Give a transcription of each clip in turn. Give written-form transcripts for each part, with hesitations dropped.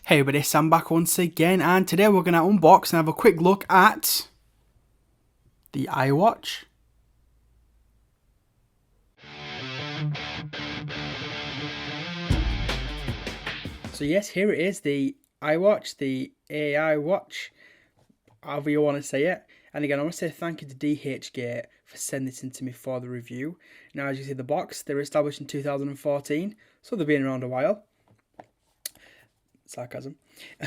Hey everybody, Sam back once again, and today we're going to unbox and have a quick look at the AiWatch. So yes, here it is, the AiWatch, the AiWatch, however you want to say it. And again, I want to say thank you to DHgate for sending this in to me for the review. Now, as you see the box, they were established in 2014, so they've been around a while. Sarcasm.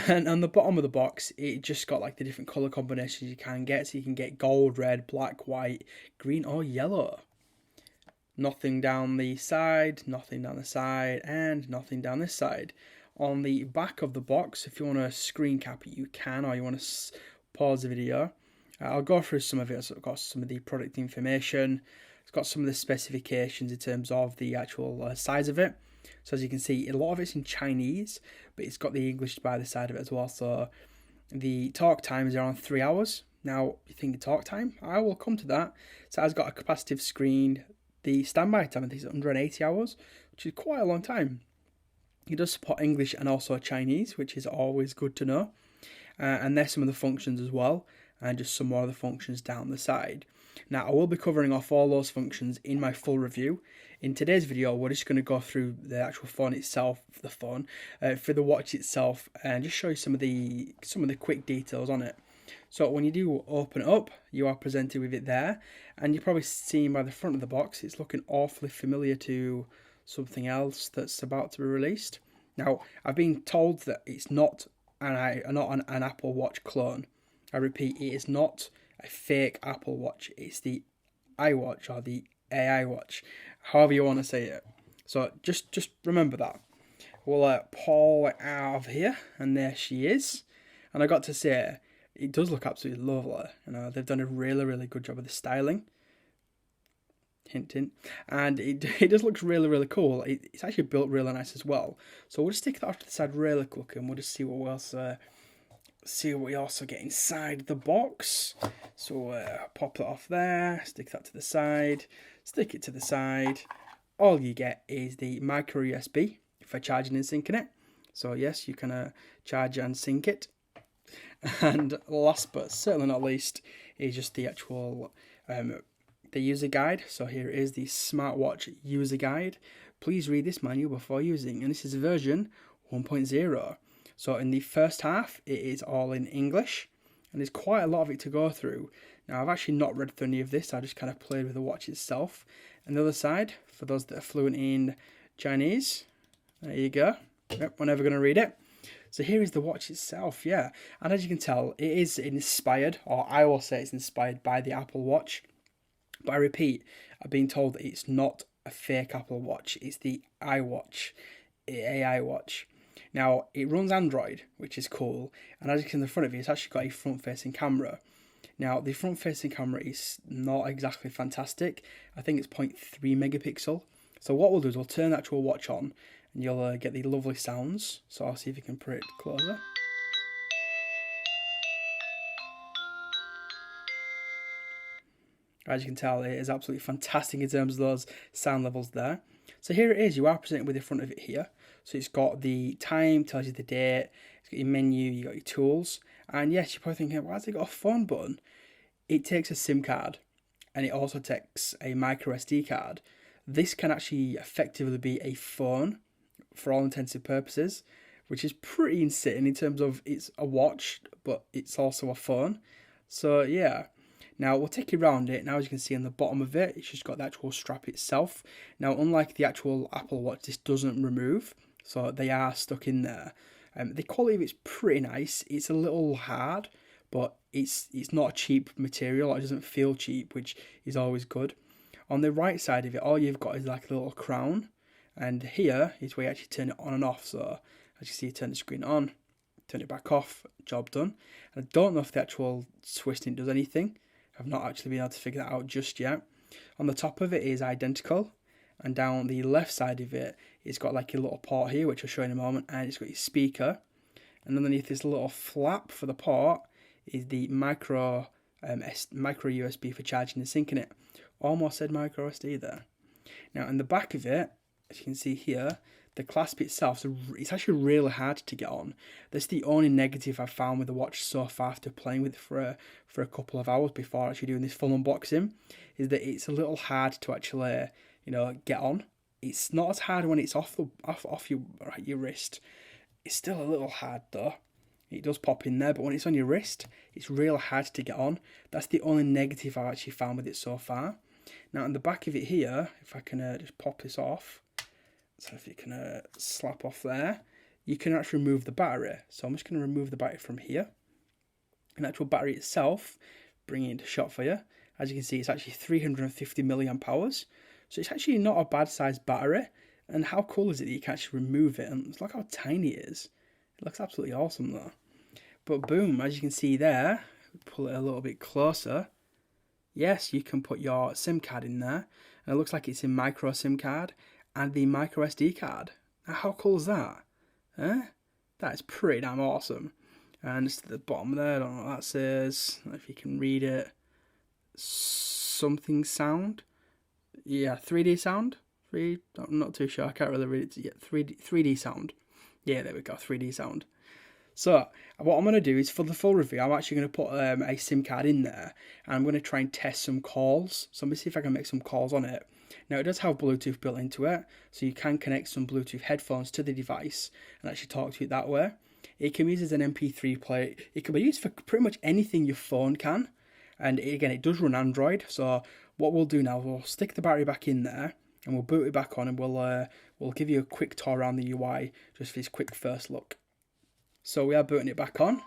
And on the bottom of the box, it just got like the different colour combinations you can get. So you can get gold, red, black, white, green or yellow. Nothing down the side, nothing down the side, and nothing down this side. On the back of the box, if you want to screen cap it, you can, or you want to pause the video. I'll go through some of it. So I've got some of the product information. It's got some of the specifications in terms of the actual size of it. So as you can see, a lot of it's in Chinese, but it's got the English by the side of it as well. So the talk time is around 3 hours. Now, you think talk time? I will come to that. So it's got a capacitive screen. The standby time, I think, is 180 hours, which is quite a long time. It does support English and also Chinese, which is always good to know. And there's some of the functions as well, and just some more of the functions down the side. Now, I will be covering off all those functions in my full review. In today's video, we're just going to go through the actual phone itself, for the watch itself, and just show you some of the quick details on it. So when you do open it up, you are presented with it there, and you're probably seeing by the front of the box, it's looking awfully familiar to something else that's about to be released. Now, I've been told that it's not an Apple Watch clone. I repeat, it is not a fake Apple Watch. It's the AiWatch or the AiWatch, however you want to say it. So just remember that. We'll pull it out of here, and there she is. And I got to say, it does look absolutely lovely. You know, they've done a really good job of the styling. Hint, hint. And it just looks really cool. It's actually built really nice as well. So we'll just stick that off to the side really quick, and we'll just see what else. See what we also get inside the box. So pop that off there, stick that to the side, stick it to the side. All you get is the micro USB for charging and syncing it. So yes, you can charge and sync it. And last but certainly not least is just the actual the user guide. So here is the smartwatch user guide. Please read this manual before using, and this is version 1.0. So in the first half, it is all in English, and there's quite a lot of it to go through. Now, I've actually not read through any of this. I just kind of played with the watch itself. And the other side, for those that are fluent in Chinese, there you go. Yep, we're never going to read it. So here is the watch itself, yeah. And as you can tell, it is inspired, or I will say it's inspired by the Apple Watch. But I repeat, I've been told that it's not a fake Apple Watch. It's the AiWatch, AiWatch. Now, it runs Android, which is cool, and as you can see in the front of it, it's actually got a front-facing camera. Now, the front-facing camera is not exactly fantastic. I think it's 0.3 megapixel. So what we'll do is we'll turn the actual watch on, and you'll get the lovely sounds. So I'll see if you can put it closer. As you can tell, it is absolutely fantastic in terms of those sound levels there. So here it is, you are presented with the front of it here. So it's got the time, tells you the date, it's got your menu, you got your tools. And yes, you're probably thinking, why has it got a phone button? It takes a SIM card, and it also takes a micro SD card. This can actually effectively be a phone for all intents and purposes, which is pretty insane in terms of it's a watch, but it's also a phone. So yeah. Now, we'll take you around it. Now, as you can see on the bottom of it, it's just got the actual strap itself. Now, unlike the actual Apple Watch, this doesn't remove, so they are stuck in there. The quality of it's pretty nice. It's a little hard, but it's not a cheap material. It doesn't feel cheap, which is always good. On the right side of it, all you've got is like a little crown, and here is where you actually turn it on and off. So, as you see, turn the screen on, turn it back off, job done. And I don't know if the actual twisting does anything. I've not actually been able to figure that out just yet. On the top of it is identical, and down the left side of it, it's got like a little port here, which I'll show you in a moment, and it's got your speaker. And underneath this little flap for the port is the micro USB for charging and syncing it. Almost said micro SD there. Now, in the back of it, as you can see here, the clasp itself, so it's actually really hard to get on. That's the only negative I've found with the watch so far after playing with it for a couple of hours before actually doing this full unboxing, is that it's a little hard to actually, get on. It's not as hard when it's off your wrist. It's still a little hard though. It does pop in there, but when it's on your wrist, it's real hard to get on. That's the only negative I've actually found with it so far. Now on the back of it here, if I can just pop this off, so if you can slap off there, you can actually remove the battery. So I'm just going to remove the battery from here. And the actual battery itself, bring it into shot for you. As you can see, it's actually 350 milliamp hours. So it's actually not a bad sized battery. And how cool is it that you can actually remove it? And look how tiny it is. It looks absolutely awesome though. But boom, as you can see there, pull it a little bit closer. Yes, you can put your SIM card in there. And it looks like it's a micro SIM card and the micro SD card. Now, how cool is that? That is pretty damn awesome. And just at the bottom there, I don't know what that says. I don't know if you can read it. Something sound. Yeah, 3D sound. I'm not too sure. I can't really read it yet. 3D sound. Yeah, there we go. 3D sound. So what I'm going to do is for the full review, I'm actually going to put a SIM card in there. And I'm going to try and test some calls. So let me see if I can make some calls on it. Now it does have Bluetooth built into it, so you can connect some Bluetooth headphones to the device and actually talk to it that way. It can be used as an MP3 player. It can be used for pretty much anything your phone can. And again, it does run Android. So what we'll do now, we'll stick the battery back in there and we'll boot it back on, and we'll give you a quick tour around the UI just for this quick first look. So we are booting it back on.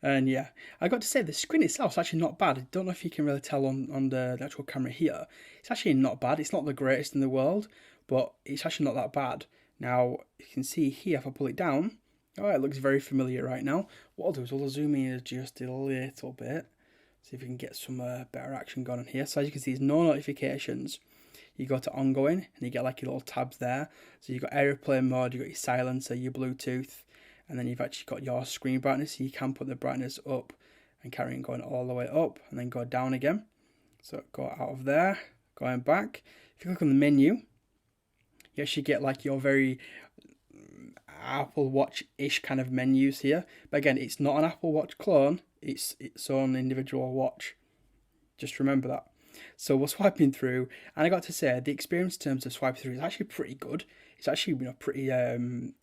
And yeah, I got to say, the screen itself is actually not bad. I don't know if you can really tell on the actual camera here. It's actually not bad. It's not the greatest in the world, but it's actually not that bad. Now, you can see here, if I pull it down, oh, it looks very familiar right now. What I'll do is we'll zoom in just a little bit, see if we can get some better action going on here. So as you can see, there's no notifications. You go to ongoing, and you get like your little tabs there. So you've got airplane mode, you've got your silencer, your Bluetooth, and then you've actually got your screen brightness, so you can put the brightness up and carry on going all the way up and then go down again. So go out of there, going back. If you click on the menu, you actually get like your very Apple Watch-ish kind of menus here. But again, it's not an Apple Watch clone, it's its own individual watch. Just remember that. So we're swiping through, and I got to say, the experience in terms of swiping through is actually pretty good. It's actually pretty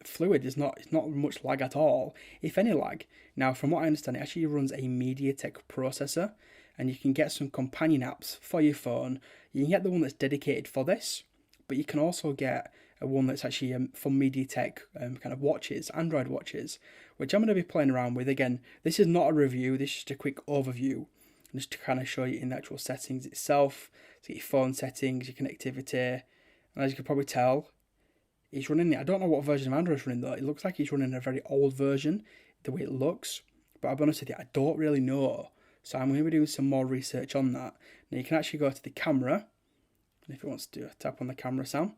fluid. It's not much lag at all, if any lag. Now, from what I understand, it actually runs a MediaTek processor, and you can get some companion apps for your phone. You can get the one that's dedicated for this, but you can also get a one that's actually for MediaTek kind of watches, Android watches, which I'm going to be playing around with. Again, this is not a review. This is just a quick overview, just to kind of show you in the actual settings itself. So your phone settings, your connectivity, and as you can probably tell, it's running. I don't know what version of Android it's running though. It looks like it's running a very old version, the way it looks. But I'll be honest with you, I don't really know. So I'm going to be doing some more research on that. Now you can actually go to the camera, and if it wants to tap on the camera sound.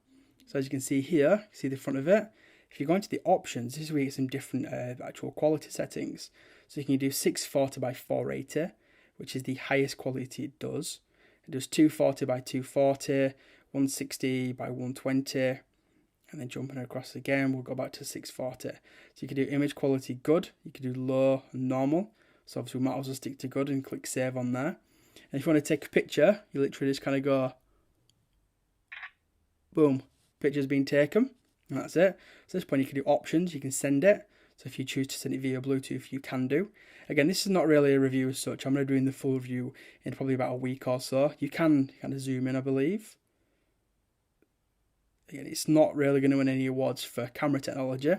So as you can see here, see the front of it. If you go into the options, this is where you get some different actual quality settings. So you can do 640 by 480, which is the highest quality it does. It does 240 by 240, 160 by 120. And then jumping across again, we'll go back to 640. So you can do image quality good, you can do low and normal. So obviously we might as well stick to good and click save on there. And if you want to take a picture, you literally just kind of go, boom, picture's been taken. And that's it. So at this point you can do options, you can send it. So if you choose to send it via Bluetooth, you can do. Again, this is not really a review as such. I'm going to do the full review in probably about a week or so. You can kind of zoom in, I believe. Again, it's not really going to win any awards for camera technology.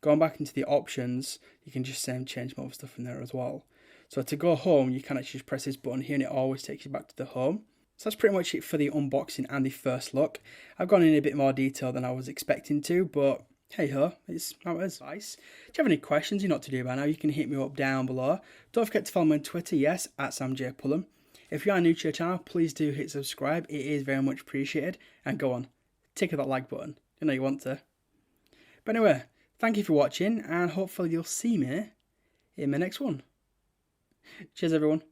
Going back into the options, you can just change more stuff in there as well. So to go home, you can actually just press this button here and it always takes you back to the home. So that's pretty much it for the unboxing and the first look. I've gone in a bit more detail than I was expecting to, but hey ho, it's how it is. Nice. Do you have any questions you know what to do by now? You can hit me up down below. Don't forget to follow me on Twitter, yes, at samjpullen. If you are new to your channel, please do hit subscribe. It is very much appreciated. And go on, tick that like button. You know you want to. But anyway, thank you for watching, and hopefully you'll see me in my next one. Cheers everyone.